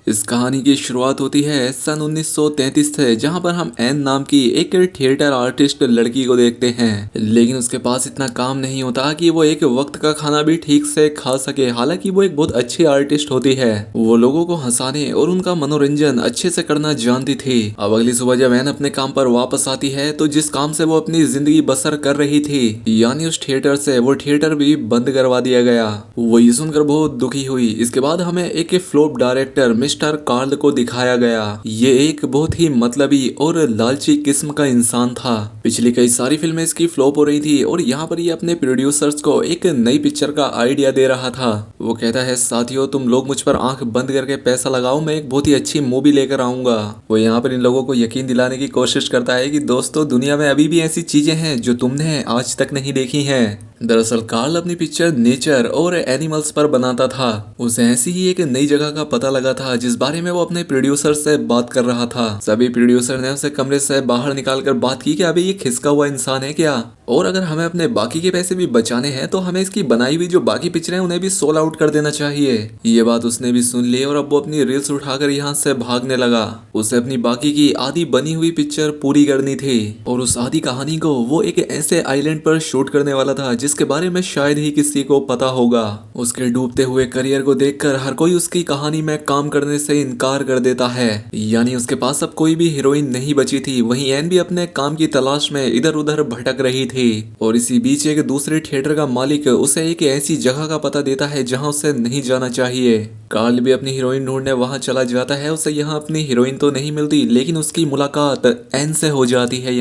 इस कहानी की शुरुआत होती है सन 1933 से, जहां पर हम एन नाम की एक थिएटर आर्टिस्ट लड़की को देखते हैं। लेकिन उसके पास इतना काम नहीं होता कि वो एक वक्त का खाना भी ठीक से खा सके। हालांकि वो एक बहुत अच्छी आर्टिस्ट होती है, वो लोगों को हंसाने और उनका मनोरंजन अच्छे से करना जानती थी। अब अगली सुबह जब एन अपने काम पर वापस आती है तो जिस काम से वो अपनी जिंदगी बसर कर रही थी, यानी उस थिएटर से, वो थिएटर भी बंद करवा दिया गया। वो ये सुनकर बहुत दुखी हुई। इसके बाद हमें एक फ्लॉप डायरेक्टर मिस्टर कार्ल को दिखाया गया। ये एक बहुत ही मतलबी और लालची किस्म का इंसान था। पिछली कई सारी फिल्में इसकी फ्लॉप हो रही थी और यहाँ पर ये अपने प्रोड्यूसर्स को एक नई पिक्चर का आइडिया दे रहा था। वो कहता है, साथियों तुम लोग मुझ पर आंख बंद करके पैसा लगाओ, मैं एक बहुत ही अच्छी मूवी लेकर आऊंगा। वो यहाँ पर इन लोगों को यकीन दिलाने की कोशिश करता है कि दोस्तों, दुनिया में अभी भी ऐसी चीजें हैं जो तुमने आज तक नहीं देखी हैं। दरअसल कार्ल अपनी पिक्चर नेचर और एनिमल्स पर बनाता था। उसे ऐसी ही एक नई जगह का पता लगा था जिस बारे में वो अपने प्रोड्यूसर से बात कर रहा था। सभी प्रोड्यूसर ने उसे कमरे से बाहर निकालकर बात की कि अभी ये खिसका हुआ इंसान है क्या, और अगर हमें अपने बाकी के पैसे भी बचाने हैं तो हमें इसकी बनाई हुई जो बाकी पिक्चरें हैं उन्हें भी सोल आउट कर देना चाहिए। ये बात उसने भी सुन ली और अब वो अपनी रील्स उठाकर यहाँ से भागने लगा। उसे अपनी बाकी की आधी बनी हुई पिक्चर पूरी करनी थी और उस आधी कहानी को वो एक ऐसे आइलैंड पर शूट करने वाला था जिसके बारे में शायद ही किसी को पता होगा। उसके डूबते हुए करियर को देखकर हर कोई उसकी कहानी में काम करने से इनकार कर देता है, यानी उसके पास अब कोई भी हीरोइन नहीं बची थी। वहीं एन भी अपने काम की तलाश में इधर उधर भटक रही थी। और इसी बीच एक दूसरे थिएटर का मालिक उसे एक ऐसी जगह का पता देता है जहां उसे नहीं जाना चाहिए। कार्ल भी अपनी हीरोइन ढूंढने वहां चला जाता है। उसे यहाँ अपनी हीरोइन तो नहीं मिलती, लेकिन उसकी मुलाकात एन से हो जाती है।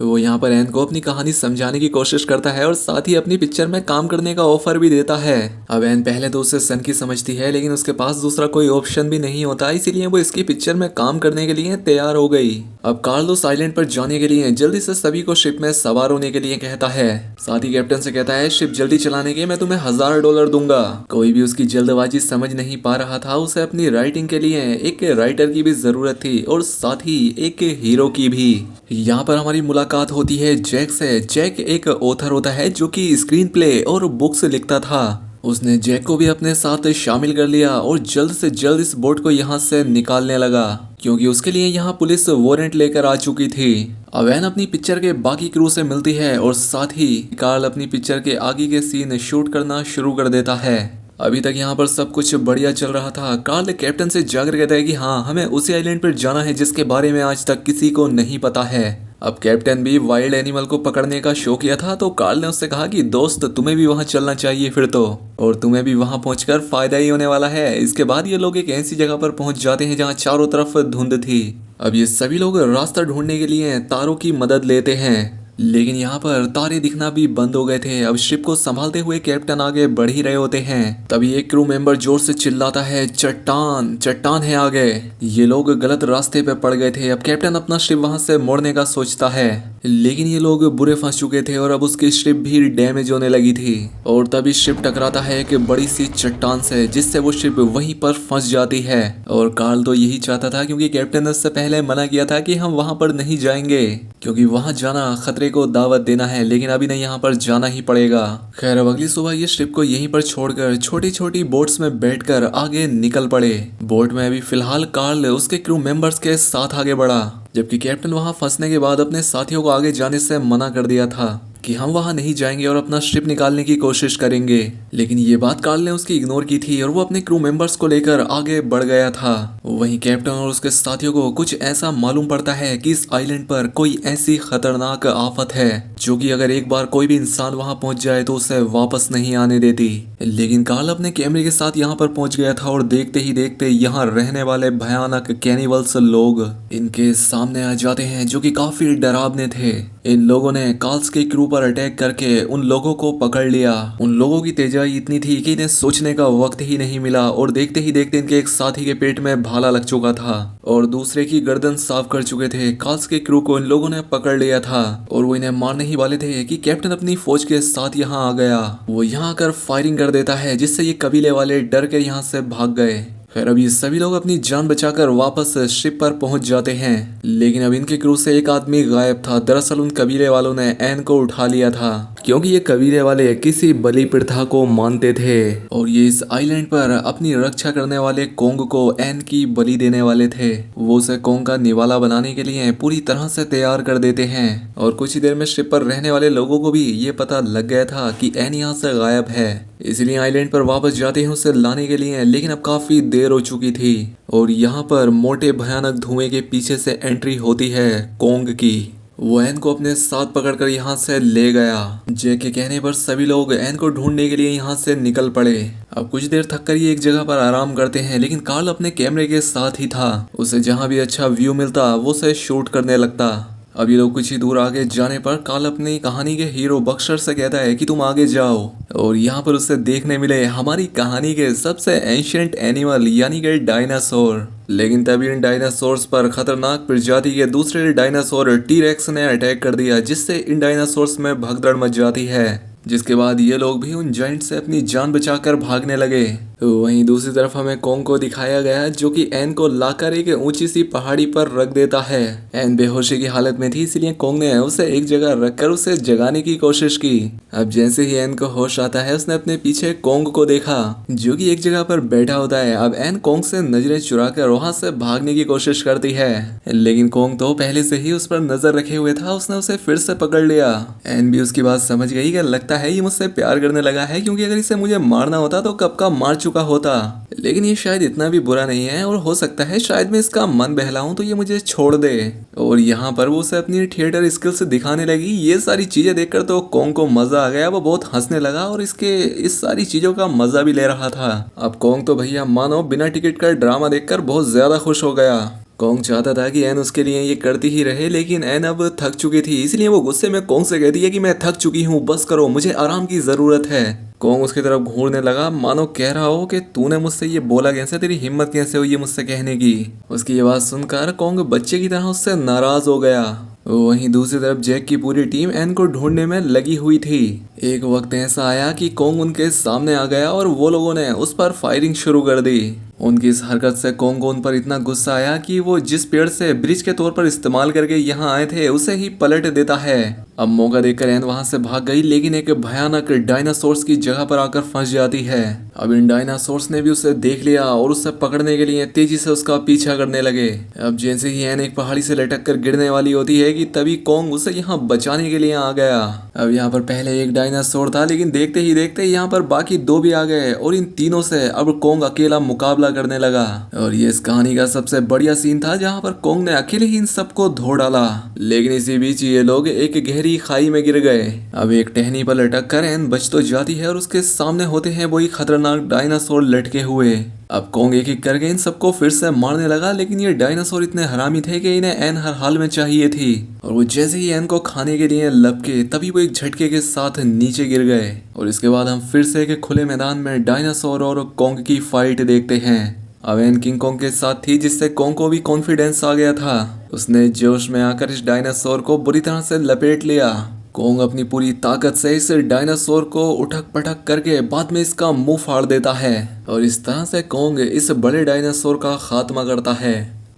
वो यहाँ पर एन को अपनी कहानी समझाने की कोशिश करता है और साथ ही अपनी पिक्चर में काम करने का ऑफर भी देता है। अब एन पहले तो उसे सन की समझती है, लेकिन उसके पास दूसरा कोई ऑप्शन भी नहीं होता, इसीलिए वो इसकी पिक्चर में काम करने के लिए तैयार हो गई। अब कार्ल उस आइलैंड पर जाने के लिए जल्दी से सभी को शिप में सवार होने के लिए कहता है। साथ ही कैप्टन से कहता है, शिप जल्दी चलाने के मैं तुम्हें $1000 दूंगा। कोई भी उसकी जल्दबाजी समझ नहीं पा रहा था। उसे अपनी राइटिंग के लिए एक राइटर की भी जरूरत थी और साथ ही एक हीरो की भी। यहाँ पर हमारी मुलाकात होती है जैक से। जैक एक ऑथर होता है जो कि स्क्रीन प्ले और बुक्स लिखता था। उसने जैक को भी अपने साथ शामिल कर लिया और जल्द से जल्द इस बोट को यहाँ से निकालने लगा, क्योंकि उसके लिए यहाँ पुलिस वारंट लेकर आ चुकी थी। अब एन अपनी पिक्चर के बाकी क्रू से मिलती है और साथ ही कार्ल अपनी पिक्चर के आगे के सीन शूट करना शुरू कर देता है। अभी तक यहाँ पर सब कुछ बढ़िया चल रहा था। कार्ल कैप्टन से जाकर कहता है कि हाँ, हमें उसी आइलैंड पर जाना है जिसके बारे में आज तक किसी को नहीं पता है। अब कैप्टन भी वाइल्ड एनिमल को पकड़ने का शौकिया था, तो कार्ल ने उससे कहा कि दोस्त, तुम्हें भी वहां चलना चाहिए फिर तो, और तुम्हें भी वहां पहुंचकर फायदा ही होने वाला है। इसके बाद ये लोग एक ऐसी जगह पर पहुंच जाते हैं जहां चारों तरफ धुंध थी। अब ये सभी लोग रास्ता ढूंढने के लिए तारों की मदद लेते हैं, लेकिन यहाँ पर तारे दिखना भी बंद हो गए थे। अब शिप को संभालते हुए कैप्टन आगे बढ़ ही रहे होते हैं, तभी एक क्रू मेंबर जोर से चिल्लाता है, चट्टान चट्टान है आगे। ये लोग गलत रास्ते पे पड़ गए थे। अब कैप्टन अपना शिप वहां से मोड़ने का सोचता है, लेकिन ये लोग बुरे फंस चुके थे और अब उसकी शिप भी डैमेज होने लगी थी। और तभी शिप टकराता है एक बड़ी सी चट्टान से, जिससे वो शिप वहीं पर फंस जाती है। और कार्ल तो यही चाहता था, क्योंकि कैप्टन ने उससे पहले मना किया था कि हम वहां पर नहीं जाएंगे, क्योंकि वहां जाना खतरे को दावत देना है। लेकिन अभी नहीं, यहाँ पर जाना ही पड़ेगा। खैर, अब अगली सुबह ये शिप को यहीं पर छोड़कर छोटी छोटी बोट्स में बैठकर आगे निकल पड़े। बोट में अभी फिलहाल कार्ल उसके क्रू मेंबर्स के साथ आगे बढ़ा, जबकि कैप्टन वहां फंसने के बाद अपने साथियों को आगे जाने से मना कर दिया था कि हम वहां नहीं जाएंगे और अपना शिप निकालने की कोशिश करेंगे। लेकिन ये बात कार्ल ने उसकी इग्नोर की थी और वो अपने क्रू मेंबर्स को लेकर आगे बढ़ गया था। वहीं कैप्टन और उसके साथियों को कुछ ऐसा मालूम पड़ता है कि इस आइलैंड पर कोई ऐसी खतरनाक आफत है जो कि अगर एक बार कोई भी इंसान वहां पहुंच जाए तो उसे वापस नहीं आने देती। लेकिन कार्ल अपने कैमरे के साथ यहाँ पर पहुंच गया था और देखते ही देखते यहाँ रहने वाले भयानक कैनिबल्स लोग इनके सामने आ जाते हैं, जो कि काफी डरावने थे। इन लोगों ने कार्ल्स के क्रू पर अटैक करके उन लोगों को पकड़ लिया। उन लोगों की तेजाई इतनी थी कि इन्हें सोचने का वक्त ही नहीं मिला और देखते ही देखते इनके एक साथी के पेट में भाला लग चुका था और दूसरे की गर्दन साफ कर चुके थे। कार्ल्स के क्रू को इन लोगों ने पकड़ लिया था और वो इन्हें मारने ही वाले थे कि कैप्टन अपनी फौज के साथ यहाँ आ गया। वो यहाँ आकर फायरिंग कर देता है, जिससे ये कबीले वाले डर के यहाँ से भाग गए। खैर, अब ये सभी लोग अपनी जान बचाकर वापस शिप पर पहुंच जाते हैं, लेकिन अब इनके क्रू से एक आदमी गायब था। दरअसल उन कबीले वालों ने एन को उठा लिया था। क्योंकि ये कबीले वाले किसी बलि प्रथा को मानते थे और ये इस आइलैंड पर अपनी रक्षा करने वाले कोंग को एन की बलि देने वाले थे। वो उसे कोंग का निवाला बनाने के लिए पूरी तरह से तैयार कर देते हैं और कुछ ही देर में शिप पर रहने वाले लोगों को भी ये पता लग गया था कि एन यहाँ से गायब है, इसलिए आइलैंड पर वापस जाते हैं उसे लाने के लिए। लेकिन अब काफी देर हो चुकी थी और यहाँ पर मोटे भयानक धुएं के पीछे से एंट्री होती है कोंग की। वो एन को अपने साथ पकड़कर यहाँ से ले गया। जैक के कहने पर सभी लोग एन को ढूंढने के लिए यहाँ से निकल पड़े। अब कुछ देर थक कर ये एक जगह पर आराम करते हैं, लेकिन कार्ल अपने कैमरे के साथ ही था। उसे जहाँ भी अच्छा व्यू मिलता वो उसे शूट करने लगता। अब ये लोग कुछ ही दूर आगे जाने पर कार्ल अपनी कहानी के हीरो बक्सर से कहता है कि तुम आगे जाओ और यहाँ पर उसे देखने मिले हमारी कहानी के सबसे एंशिएंट एनिमल यानी कि डायनासोर। लेकिन तभी इन डायनासोर्स पर खतरनाक प्रजाति के दूसरे डायनासोर टी-रेक्स ने अटैक कर दिया, जिससे इन डायनासोर्स में भगदड़ मच जाती है। जिसके बाद ये लोग भी उन जाइंट से अपनी जान बचाकर भागने लगे। वहीं दूसरी तरफ हमें कोंग को दिखाया गया जो कि एन को लाकर एक ऊंची सी पहाड़ी पर रख देता है। एन बेहोशी की हालत में थी, इसलिए कोंग ने उसे एक जगह रखकर उसे जगाने की कोशिश की। अब जैसे ही एन को होश आता है उसने अपने पीछे कोंग को देखा जो कि एक जगह पर बैठा होता है। अब एन कोंग से नजरें चुराकर वहां से भागने की कोशिश करती है, लेकिन कोंग तो पहले से ही उस पर नजर रखे हुए था। उसने उसे फिर से पकड़ लिया। एन भी उसकी बात समझ गई कि लगता है ये मुझसे प्यार करने लगा है, क्योंकि अगर इसे मुझे मारना होता तो कब का मार चुका होता। लेकिन ये शायद इतना भी बुरा नहीं है और हो सकता है शायद मैं इसका मन बहलाऊं तो ये मुझे छोड़ दे। और यहाँ पर वो उसे अपनी थिएटर स्किल्स दिखाने लगी। ये सारी चीजें देखकर तो कोंग को मजा आ गया। वो बहुत हंसने लगा और इसके इस सारी चीजों का मजा भी ले रहा था। अब कोंग तो भैया मानो बिना टिकट का ड्रामा देखकर बहुत ज्यादा खुश हो गया। कोंग चाहता था कि एन उसके लिए ये करती ही रहे, लेकिन एन अब थक चुकी थी, इसलिए वो गुस्से में कोंग से कहती है कि मैं थक चुकी हूँ, बस करो, मुझे आराम की जरूरत है। कोंग उसकी तरफ घूरने लगा मानो कह रहा हो कि तूने मुझसे ये बोला कैसे, तेरी हिम्मत कैसे हुई ये मुझसे कहने की। उसकी ये बात सुनकर कोंग बच्चे की तरह उससे नाराज हो गया। वहीं दूसरी तरफ जैक की पूरी टीम एन को ढूंढने में लगी हुई थी। एक वक्त ऐसा आया कि कोंग उनके सामने आ गया और वो लोगों ने उस पर फायरिंग शुरू कर दी। उनकी इस हरकत से कोंग को उन पर इतना गुस्सा आया कि वो जिस पेड़ से ब्रिज के तौर पर इस्तेमाल करके यहाँ आए थे उसे ही पलट देता है। अब मौका देखकर एन वहां से भाग गई, लेकिन एक भयानक डायनासोर्स की जगह पर आकर फंस जाती है। अब इन डायनासोर्स ने भी उसे देख लिया और उसे पकड़ने के लिए तेजी से उसका पीछा करने लगे। अब जैसे ही एन एक पहाड़ी से लटक कर गिरने वाली होती है कि तभी कोंग उसे यहाँ बचाने के लिए आ गया। अब यहाँ पर पहले एक डायनासोर था, लेकिन देखते ही देखते यहाँ पर बाकी दो भी आ गए और इन तीनों से अब कोंग अकेला मुकाबला करने लगा। और ये इस कहानी का सबसे बढ़िया सीन था जहाँ पर कोंग ने अकेले ही इन सबको धो डाला। लेकिन इसी बीच ये लोग एक गहरी खाई में गिर गए। अब एक टहनी पर लटक कर एन बच तो जाती है और उसके सामने होते हैं वही खतरनाक डायनासोर लटके हुए। अब कोंग एक एक करके इन सबको फिर से मारने लगा, लेकिन ये डायनासोर इतने हरामी थे कि इन्हें एन हर हाल में चाहिए थी। और वो जैसे ही एन को खाने के लिए लपके तभी वो एक झटके के साथ नीचे गिर गए। और इसके बाद हम फिर से एक खुले मैदान में डायनासोर और कोंग की फाइट देखते हैं। अब एन किंग कोंग के साथ थी, जिससे कोंग को भी कॉन्फिडेंस आ गया था। उसने जोश में आकर इस डायनासोर को बुरी तरह से लपेट लिया। कोंग अपनी पूरी ताकत से इस डायनासोर को उठक पटक करके बाद में इसका मुंह फाड़ देता है और इस तरह से कोंग इस बड़े डायनासोर का खात्मा करता है।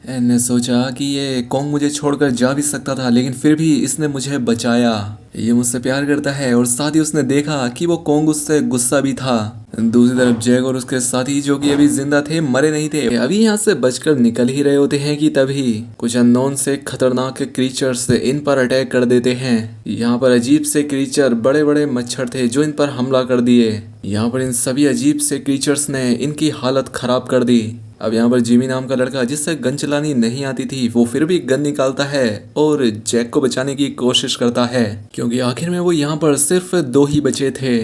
एन ने सोचा कि ये कोंग मुझे छोड़कर जा भी सकता था, लेकिन फिर भी इसने मुझे बचाया। ये मुझसे प्यार करता है और साथ ही उसने देखा कि वो कोंग उससे गुस्सा भी था। दूसरी तरफ जैक और उसके साथी जो कि अभी जिंदा थे, मरे नहीं थे, अभी यहाँ से बचकर निकल ही रहे होते हैं कि तभी कुछ अननोन से खतरनाक क्रीचर्स इन पर अटैक कर देते हैं। यहाँ पर अजीब से क्रीचर बड़े बड़े मच्छर थे जो इन पर हमला कर दिए। यहाँ पर इन सभी अजीब से क्रीचर्स ने इनकी हालत खराब कर दी। अब यहाँ पर जिमी नाम का लड़का, जिससे गन चलानी नहीं आती थी, वो फिर भी गन निकालता है और जैक को बचाने की कोशिश करता है, क्योंकि आखिर में वो यहाँ पर सिर्फ दो ही बचे थे।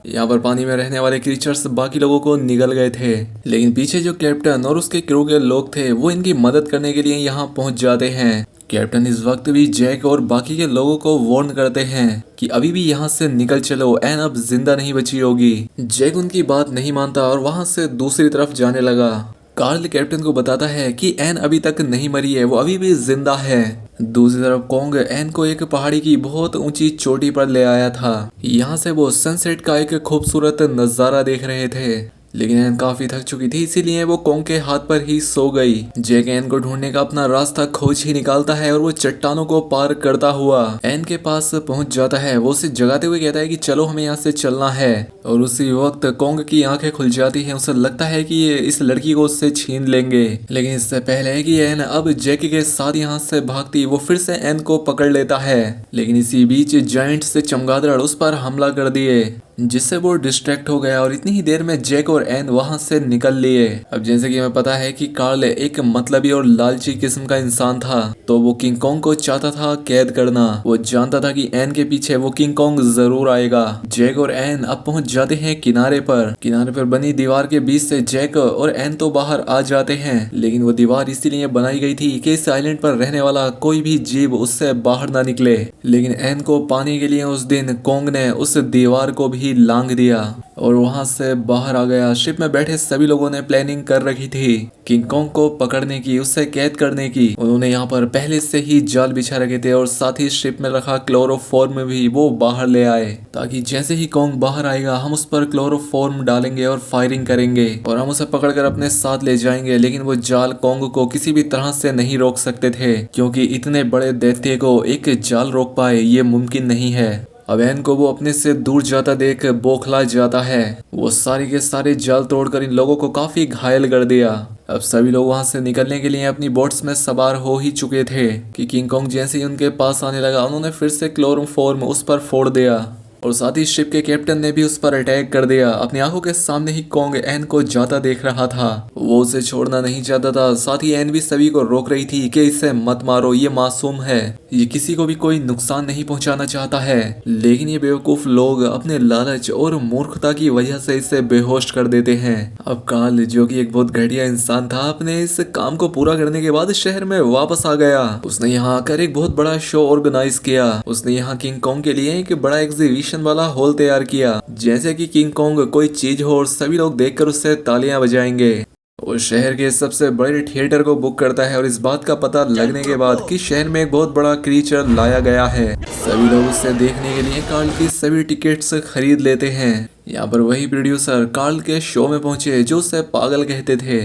यहाँ पर पानी में रहने वाले क्रीचर्स बाकी लोगों को निगल गए थे, लेकिन पीछे जो कैप्टन और उसके क्रू के लोग थे वो इनकी मदद करने के लिए यहाँ पहुँच जाते हैं। कैप्टन इस वक्त भी जैक और बाकी के लोगों को वार्न करते हैं कि अभी भी यहाँ से निकल चलो, एन अब जिंदा नहीं बची होगी। जैक उनकी बात नहीं मानता और वहाँ से दूसरी तरफ जाने लगा। कार्ल कैप्टन को बताता है कि एन अभी तक नहीं मरी है, वो अभी भी जिंदा है। दूसरी तरफ कोंग एन को एक पहाड़ी की बहुत ऊंची चोटी पर ले आया था। यहाँ से वो सनसेट का एक खूबसूरत नजारा देख रहे थे। लेकिन एन काफी थक चुकी थी, इसीलिए वो कोंग के हाथ पर ही सो गई। जैक एन को ढूंढने का अपना रास्ता खोज ही निकालता है और वो चट्टानों को पार करता हुआ एन के पास पहुंच जाता है। वो उसे जगाते हुए कहता है कि चलो हमें यहाँ से चलना है। और उसी वक्त कोंग की आंखें खुल जाती हैं। उसे लगता है कि ये इस लड़की को उससे छीन लेंगे, लेकिन इससे पहले कि एन अब जैकी के साथ यहाँ से भागती, वो फिर से एन को पकड़ लेता है। लेकिन इसी बीच जायंट से चमगादड़ उस पर हमला कर दिए, जिससे वो डिस्ट्रैक्ट हो गया और इतनी ही देर में जैक और एन वहां से निकल लिए। अब जैसे कि हमें पता है कि कार्ल एक मतलबी और लालची किस्म का इंसान था, तो वो किंग कॉन्ग को चाहता था कैद करना। वो जानता था कि एन के पीछे वो किंग कॉन्ग जरूर आएगा। जैक और एन अब पहुंच जाते हैं किनारे पर बनी दीवार के बीच से जैक और एन तो बाहर आ जाते हैं, लेकिन वो दीवार इसीलिए बनाई गई थी कि इस आइलैंड पर रहने वाला कोई भी जीव उससे बाहर ना निकले। लेकिन एन को पाने के लिए उस दिन कॉन्ग ने उस दीवार को भी लांग दिया और वहां से बाहर आ गया। शिप में बैठे सभी लोगों ने प्लानिंग कर रखी थी किंग कॉन्ग को पकड़ने की, उससे कैद करने की। उन्होंने यहाँ पर पहले से ही जाल बिछा रखे थे और साथ ही शिप में रखा क्लोरोफॉर्म भी वो बाहर ले आए, ताकि जैसे ही कॉन्ग बाहर आएगा हम उस पर क्लोरोफॉर्म डालेंगे और फायरिंग करेंगे और हम उसे पकड़कर अपने साथ ले जाएंगे। लेकिन वो जाल कॉन्ग को किसी भी तरह से नहीं रोक सकते थे, क्योंकि इतने बड़े दैत्य को एक जाल रोक पाए ये मुमकिन नहीं है। अब एन को वो अपने से दूर जाता देख बौखला जाता है। वो सारे के सारे जाल तोड़कर इन लोगों को काफी घायल कर दिया। अब सभी लोग वहां से निकलने के लिए अपनी बोट्स में सवार हो ही चुके थे कि किंग कॉन्ग जैसे ही उनके पास आने लगा, उन्होंने फिर से क्लोरोफॉर्म उस पर फोड़ दिया और साथ ही शिप के कैप्टन ने भी उस पर अटैक कर दिया। अपनी आंखों के सामने ही कॉन्ग एन को जाता देख रहा था, वो उसे छोड़ना नहीं चाहता था। साथ ही एन भी सभी को रोक रही थी कि इसे मत मारो, ये मासूम है, ये किसी को भी कोई नुकसान नहीं पहुंचाना चाहता है। लेकिन ये बेवकूफ लोग अपने लालच और मूर्खता की वजह से इसे बेहोश कर देते हैं। अब कार्ल, जो कि एक बहुत घटिया इंसान था, अपने इस काम को पूरा करने के बाद शहर में वापस आ गया। उसने यहाँ आकर एक बहुत बड़ा शो ऑर्गेनाइज किया। उसने यहाँ किंग कॉन्ग के लिए एक बड़ा एग्जीबिशन वाला हॉल तैयार किया, जैसे कि किंग कॉन्ग कोई चीज हो और सभी लोग देखकर उससे तालियां बजाएंगे। वो शहर के सबसे बड़े थिएटर को बुक करता है और इस बात का पता लगने के बाद कि शहर में एक बहुत बड़ा क्रीचर लाया गया है, सभी लोग उसे देखने के लिए कार्ल की सभी टिकट्स खरीद लेते हैं। यहाँ पर वही प्रोड्यूसर कार्ल के शो में पहुंचे जो उसे पागल कहते थे।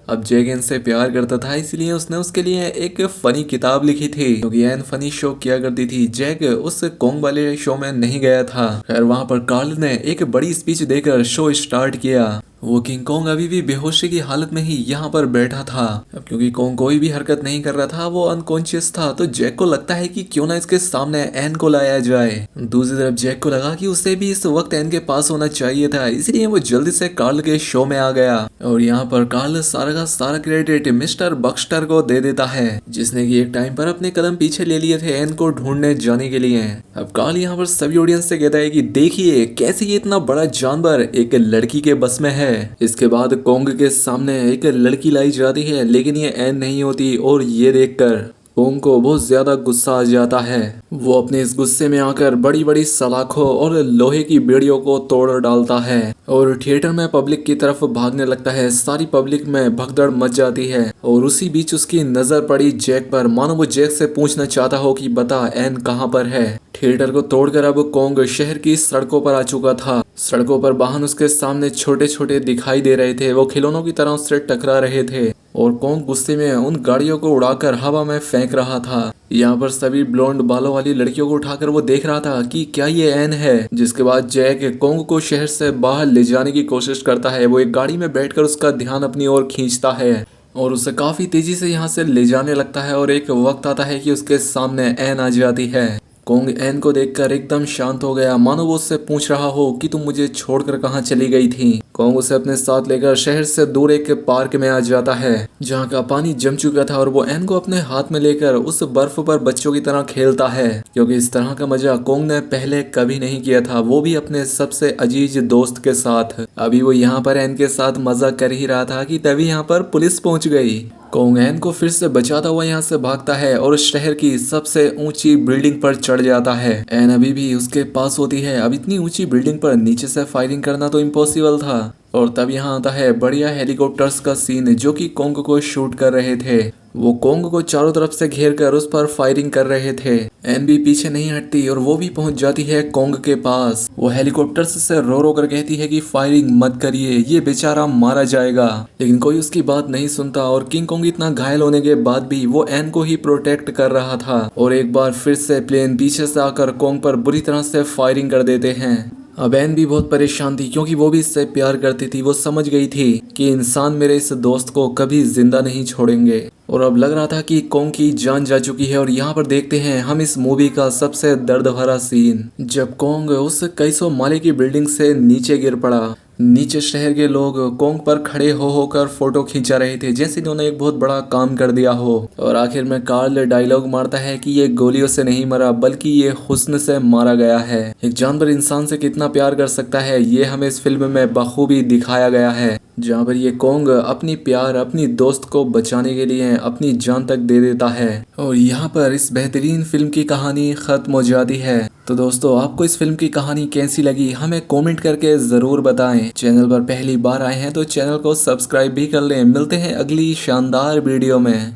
अब जैक एन से प्यार करता था, इसलिए उसने उसके लिए एक फनी किताब लिखी थी, क्योंकि एन फनी शो किया करती थी। जैक उस कॉन्ग वाले शो में नहीं गया था। खैर वहां पर कार्ल ने एक बड़ी स्पीच देकर शो स्टार्ट किया। वो किंग कॉन्ग अभी भी बेहोशी की हालत में ही यहाँ पर बैठा था। अब क्योंकि कॉन्ग कोई भी हरकत नहीं कर रहा था, वो अनकॉन्शियस था, तो जैक को लगता है कि क्यों ना इसके सामने एन को लाया जाए। दूसरी तरफ जैक को लगा कि उसे भी इस वक्त एन के पास होना चाहिए था, इसलिए वो जल्दी से कार्ल के शो में आ गया। और यहाँ पर कार्ल सारा का सारा क्रेडिट मिस्टर बक्स्टर को दे देता है, जिसने कि एक टाइम पर अपने कदम पीछे ले लिए थे एन को ढूंढने जाने के लिए। अब कार्ल यहाँ पर सभी ऑडियंस से कहता है कि देखिए कैसे ये इतना बड़ा जानवर एक लड़की के बस में है। इसके बाद कॉन्ग के सामने एक लड़की लाई जाती है, लेकिन ये एन नहीं होती और ये देखकर कॉन्ग को बहुत ज्यादा गुस्सा आ जाता है। वो अपने इस गुस्से में आकर बड़ी बड़ी सलाखों और लोहे की बेड़ियों को तोड़ डालता है और थिएटर में पब्लिक की तरफ भागने लगता है। सारी पब्लिक में भगदड़ मच जाती है और उसी बीच उसकी नजर पड़ी जैक पर, मानो वो जैक से पूछना चाहता हो कि बता एन कहाँ पर है। थिएटर को तोड़कर अब कॉन्ग शहर की सड़कों पर आ चुका था। सड़कों पर वाहन उसके सामने छोटे छोटे दिखाई दे रहे थे, वो खिलौनों की तरह उससे टकरा रहे थे और कॉन्ग गुस्से में उन गाड़ियों को उड़ाकर हवा में फेंक रहा था। यहाँ पर सभी ब्लोंड बालों वाली लड़कियों को उठाकर वो देख रहा था कि क्या ये एन है। जिसके बाद जैक कॉन्ग को शहर से बाहर ले जाने की कोशिश करता है। वो एक गाड़ी में बैठकर उसका ध्यान अपनी ओर खींचता है और उसे काफी तेजी से यहाँ से ले जाने लगता है और एक वक्त आता है कि उसके सामने एन आ जाती है। कॉन्ग एन को देखकर एकदम शांत हो गया, मानो वो उससे पूछ रहा हो कि तुम मुझे छोड़कर कहाँ चली गई थी। कॉन्ग उसे अपने साथ लेकर शहर से दूर एक पार्क में आ जाता है, जहाँ का पानी जम चुका था और वो एन को अपने हाथ में लेकर उस बर्फ पर बच्चों की तरह खेलता है, क्योंकि इस तरह का मजा कॉन्ग ने पहले कभी नहीं किया था, वो भी अपने सबसे अजीज दोस्त के साथ। अभी वो यहाँ पर एन के साथ मजा कर ही रहा था कि तभी यहाँ पर पुलिस पहुंच गई। कॉन्ग एन को फिर से बचाता हुआ यहाँ से भागता है और शहर की सबसे ऊंची बिल्डिंग पर चढ़ जाता है। एन अभी भी उसके पास होती है। अब इतनी ऊंची बिल्डिंग पर नीचे से फायरिंग करना तो इम्पॉसिबल था और तब यहाँ आता है बढ़िया हेलीकॉप्टर्स का सीन जो कि कोंग को शूट कर रहे थे। वो कोंग को चारों तरफ से घेर कर उस पर फायरिंग कर रहे थे। एन भी पीछे नहीं हटती और वो भी पहुंच जाती है कोंग के पास। वो हेलीकॉप्टर्स से रो रो कर कहती है कि फायरिंग मत करिए, ये बेचारा मारा जाएगा। लेकिन कोई उसकी बात नहीं सुनता और किंग कोंग इतना घायल होने के बाद भी वो एन को ही प्रोटेक्ट कर रहा था। और एक बार फिर से प्लेन पीछे से आकर कोंग पर बुरी तरह से फायरिंग कर देते हैं। अब एन भी बहुत परेशान थी क्योंकि वो भी इससे प्यार करती थी। वो समझ गई थी कि इंसान मेरे इस दोस्त को कभी जिंदा नहीं छोड़ेंगे। और अब लग रहा था कि कोंग की जान जा चुकी है। और यहाँ पर देखते हैं हम इस मूवी का सबसे दर्द भरा सीन, जब कोंग उस कई सौ माले की बिल्डिंग से नीचे गिर पड़ा। नीचे शहर के लोग कोंग पर खड़े हो होकर फोटो खींचा रहे थे जैसे इन्होंने एक बहुत बड़ा काम कर दिया हो। और आखिर में कार्ल डायलॉग मारता है कि ये गोलियों से नहीं मरा बल्कि ये हुस्न से मारा गया है। एक जानवर इंसान से कितना प्यार कर सकता है ये हमें इस फिल्म में बखूबी दिखाया गया है, जहाँ पर ये कोंग अपनी प्यार अपनी दोस्त को बचाने के लिए अपनी जान तक दे देता है। और यहाँ पर इस बेहतरीन फिल्म की कहानी खत्म हो जाती है। तो दोस्तों आपको इस फिल्म की कहानी कैसी लगी हमें कमेंट करके जरूर बताएं। चैनल पर पहली बार आए हैं तो चैनल को सब्सक्राइब भी कर लें। मिलते हैं अगली शानदार वीडियो में।